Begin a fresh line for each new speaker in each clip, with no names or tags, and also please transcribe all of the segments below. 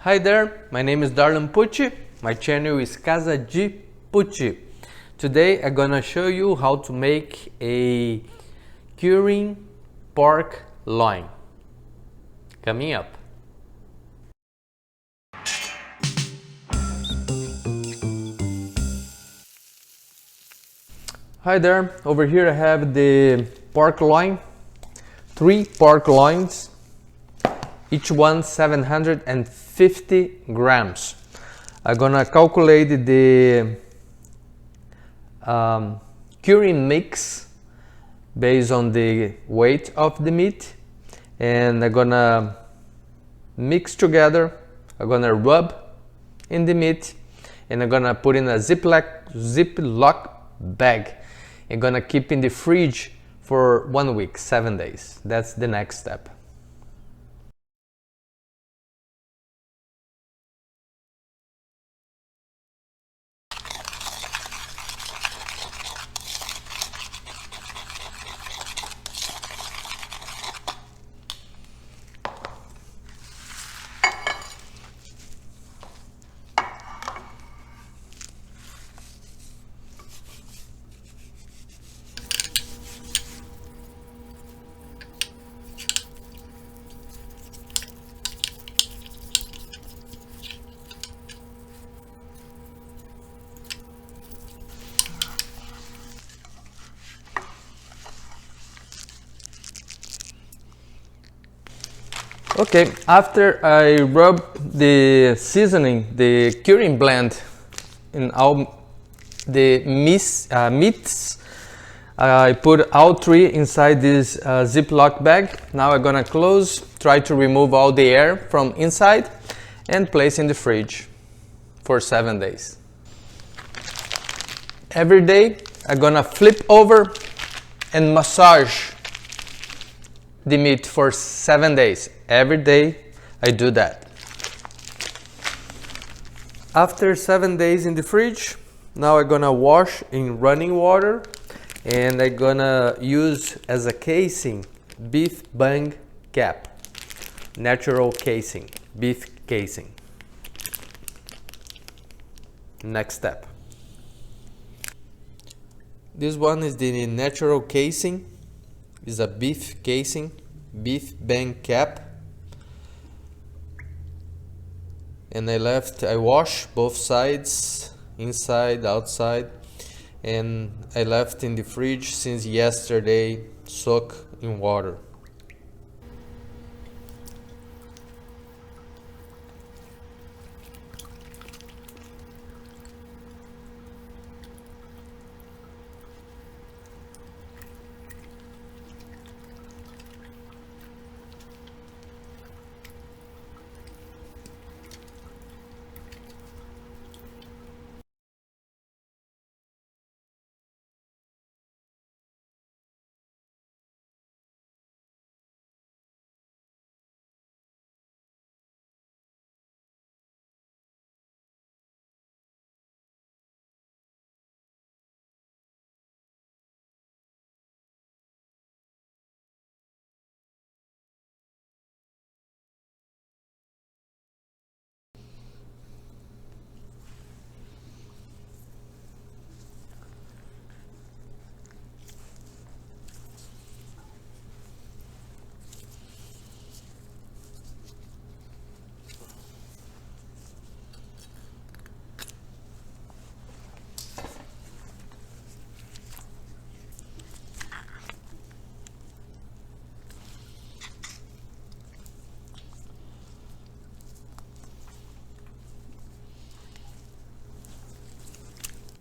Hi there, my name is Darlan Pucci. My channel is Casa de Pucci. Today I'm gonna show you how to make a curing pork loin. Coming up. Hi there, over here I have the pork loin, 3 pork loins, each one 750 grams. I'm gonna calculate the curing mix based on the weight of the meat, and I'm gonna mix together. I'm gonna rub in the meat, and I'm gonna put in a Ziploc bag. I'm gonna keep in the fridge for 1 week, 7 days. That's the next step. Okay, after I rub the seasoning, the curing blend in all the meats, I put all 3 inside this Ziploc bag. Now I'm gonna close, try to remove all the air from inside and place in the fridge for 7 days. Every day I'm gonna flip over and massage the meat for 7 days. Every day I do that. After 7 days in the fridge, now I'm gonna wash in running water, and I'm gonna use as a casing beef bung cap, natural casing, beef casing. Next step. This one is the natural casing. Is a beef casing, beef bung cap, and I wash both sides, inside, outside, and I left in the fridge since yesterday, soak in water.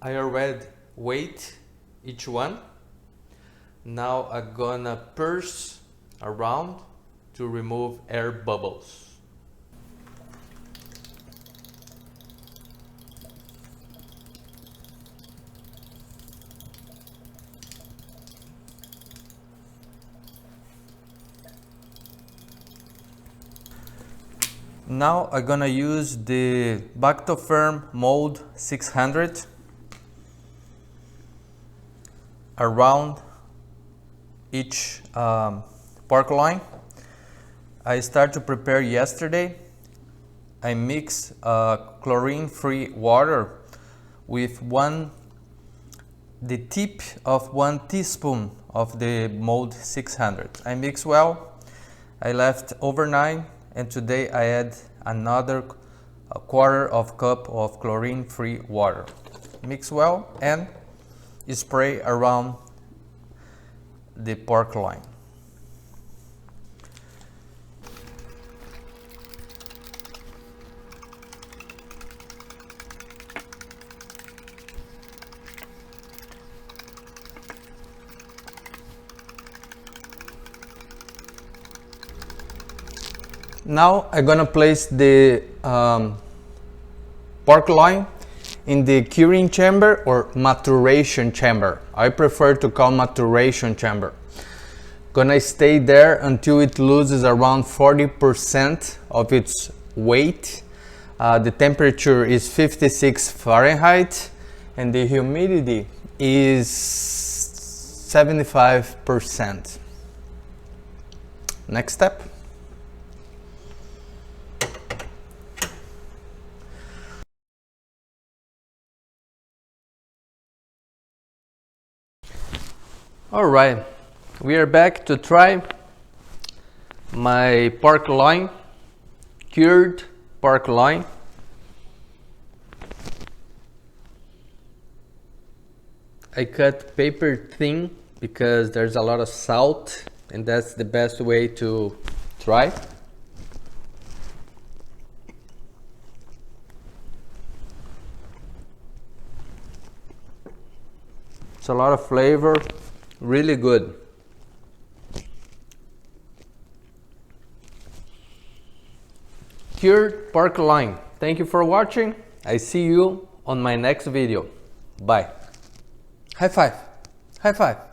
I already weighed each one. Now I'm gonna purse around to remove air bubbles. Now I'm gonna use the Bactofirm Mold 600 around each pork loin. I started to prepare yesterday, I mix chlorine-free water with the tip of 1 teaspoon of the mold 600. I mix well, I left overnight, and today I add another quarter of cup of chlorine-free water. Mix well and spray around the pork loin. Now I'm gonna place the pork loin in the curing chamber or maturation chamber. I prefer to call maturation chamber. Gonna stay there until it loses around 40% of its weight. The temperature is 56 Fahrenheit and the humidity is 75%. Next step. Alright, we are back to try my pork loin, cured pork loin. I cut paper thin because there's a lot of salt and that's the best way to try. It's a lot of flavor. Really good. Cured pork loin. Thank you for watching. I see you on my next video. Bye. High five. High five.